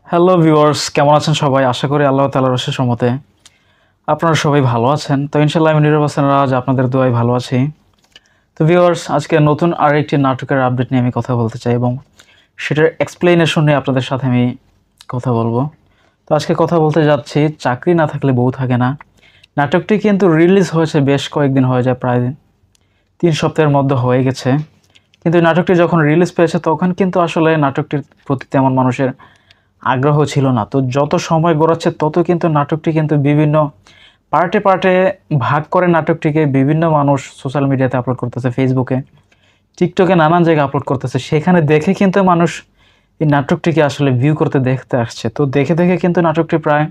Hello viewers, কেমন আছেন সবাই? আশা করি আল্লাহ তাআলার অশেষ রহমতে আপনারা সবাই ভালো আছেন। তো ইনশাআল্লাহ আমি নীরব হোসেন রাজ আপনাদের দোয়ায় ভালো আছি। তো ভিউয়ার্স, আজকে নতুন আরেকটি নাটকের আপডেট নিয়ে আমি কথা বলতে চাই এবং সেটার এক্সপ্লেনেশন নিয়ে আপনাদের সাথে আমি কথা বলবো। তো আজকে কথা বলতে যাচ্ছি চাকরি না থাকলে বউ থাকে না। নাটকটি কিন্তু রিলিজ হয়েছে বেশ কয়েকদিন হয়ে যায়, প্রায় 3 সপ্তাহের মধ্যে হয়ে গেছে। কিন্তু এই নাটকটি যখন রিলিজ পেয়েছে তখন কিন্তু আসলে নাটকটির প্রতি তেমন মানুষের আগ্রহ ছিল না। তো যত সময় গড়াচ্ছে তত কিন্তু নাটকটি কিন্তু বিভিন্ন পার্টে পার্টে ভাগ করে নাটকটিকে বিভিন্ন মানুষ সোশ্যাল মিডিয়াতে আপলোড করতেছে, ফেসবুকে, টিকটকে, নানান জায়গায় আপলোড করতেছে। সেখানে দেখে কিন্তু মানুষ এই নাটকটিকে আসলে ভিউ করতে দেখতে আসছে। তো দেখে দেখে কিন্তু নাটকটি প্রায়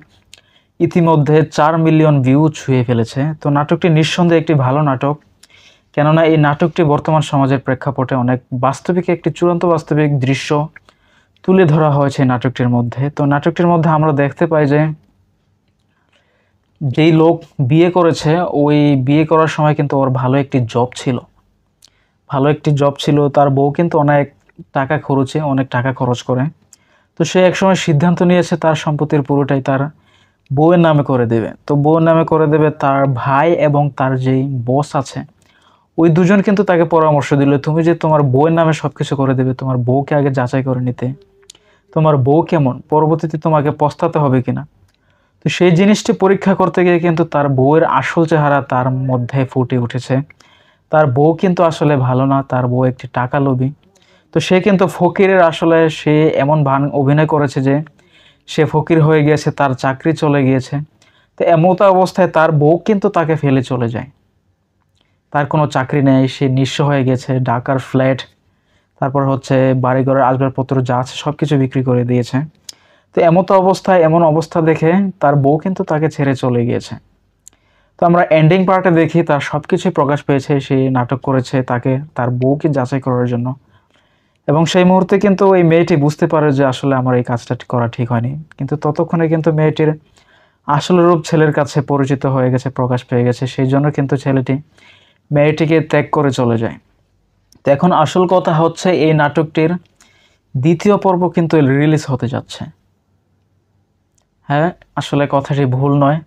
ইতিমধ্যে 4 মিলিয়ন ভিউ ছুঁয়ে ফেলেছে। তো নাটকটি নিঃসন্দেহে একটি ভালো নাটক, কেননা এই নাটকটি বর্তমান সমাজের প্রেক্ষাপটে অনেক বাস্তবিক একটি চূড়ান্ত বাস্তবিক দৃশ্য তুলে ধরা হয়েছে এই নাটকটির মধ্যে। তো নাটকটির মধ্যে আমরা দেখতে পাই যে যেই লোক বিয়ে করেছে, ওই বিয়ে করার সময় কিন্তু ওর ভালো একটি জব ছিল, তার বউ কিন্তু অনেক টাকা খরচ করে। তো সে একসময় সিদ্ধান্ত নিয়েছে তার সম্পত্তির পুরোটাই তার বউয়ের নামে করে দেবে। তো বউয়ের নামে করে দেবে। তার ভাই এবং তার যেই বস আছে, ওই দুজন কিন্তু তাকে পরামর্শ দিল, তুমি যে তোমার বউয়ের নামে সবকিছু করে দেবে, তোমার বউকে আগে যাচাই করে নিতে, তোমার বউ কেমন, পরবর্তীতে তোমাকে পস্তাতে হবে কিনা। তো সেই জিনিসটি পরীক্ষা করতে গিয়ে কিন্তু তার বউয়ের আসল চেহারা তার মধ্যে ফুটে উঠেছে। তার বউ কিন্তু আসলে ভালো না, তার বউ একটি টাকা লোভী। তো সে কিন্তু ফকিরের, আসলে সে এমন অভিনয় করেছে যে সে ফকির হয়ে গিয়েছে, তার চাকরি চলে গিয়েছে। তো এমত অবস্থায় তার বউ কিন্তু তাকে ফেলে চলে যায়। তার কোনো চাকরি নেই, সে নিঃস্ব হয়ে গেছে, ঢাকার ফ্ল্যাট, তারপর হচ্ছে বাড়িঘরের আসবাবপত্র যা আছে সব কিছু বিক্রি করে দিয়েছে। তো এমন অবস্থা দেখে তার বউ কিন্তু তাকে ছেড়ে চলে গিয়েছে। তো আমরা এন্ডিং পার্টে দেখি তার সব কিছুই প্রকাশ পেয়েছে, সে নাটক করেছে তাকে তার বউকে যাচাই করার জন্য। এবং সেই মুহূর্তে কিন্তু ওই মেয়েটি বুঝতে পারে যে আসলে আমার এই কাজটা করা ঠিক হয়নি। কিন্তু ততক্ষণে কিন্তু মেয়েটির আসল রূপ ছেলের কাছে পরিচিত হয়ে গেছে, প্রকাশ পেয়ে গেছে। সেই জন্য কিন্তু ছেলেটি মেয়েটিকে ত্যাগ করে চলে যায়। তো এখন আসল কথা হচ্ছে এই নাটকটির দ্বিতীয় পর্ব কিন্তু রিলিজ হতে যাচ্ছে। হ্যাঁ, আসলে কথাটি ভুল নয়,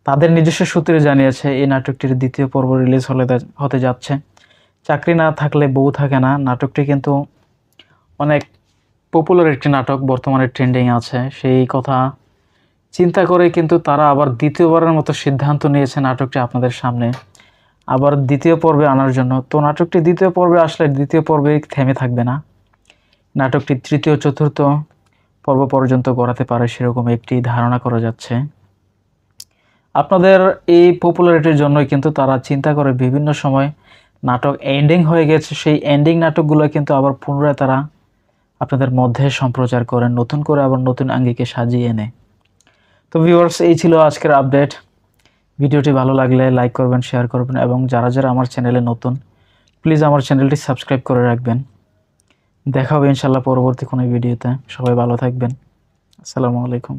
তাদের নিজস্ব সূত্রে জানিয়েছে এই নাটকটির দ্বিতীয় পর্ব রিলিজ হতে যাচ্ছে। চাকরি না থাকলে বউ থাকে না নাটকটি কিন্তু অনেক পপুলার একটি নাটক, বর্তমানে ট্রেন্ডিং আছে। সেই কথা চিন্তা করে কিন্তু তারা আবার দ্বিতীয়বারের মতো সিদ্ধান্ত নিয়েছে নাটকটি আপনাদের সামনে আবার দ্বিতীয় পর্বে আনার জন্য। তো নাটকটি দ্বিতীয় পর্বে আসলে দ্বিতীয় পর্বে থেমে থাকবে না, নাটকটি তৃতীয় চতুর্থ পর্ব পর্যন্ত গড়াতে পারে, সেরকম একটি ধারণা করা যাচ্ছে। আপনাদের এই পপুলারিটির জন্যই কিন্তু তারা চিন্তা করে বিভিন্ন সময় নাটক এন্ডিং হয়ে গেছে, সেই এন্ডিং নাটকগুলো কিন্তু আবার পুনরায় তারা আপনাদের মধ্যে সম্প্রচার করেন, নতুন করে আবার নতুন আঙ্গিকে সাজিয়ে এনে। তো ভিউয়ার্স, এই ছিল আজকের আপডেট। ভিডিওটি ভালো লাগলে লাইক করবেন, শেয়ার করবেন এবং যারা যারা আমার চ্যানেলে নতুন, প্লিজ আমার চ্যানেলটি সাবস্ক্রাইব করে রাখবেন। দেখা হবে ইনশাল্লাহ পরবর্তী কোনো ভিডিওতে। সবাই ভালো থাকবেন। আসসালামু আলাইকুম।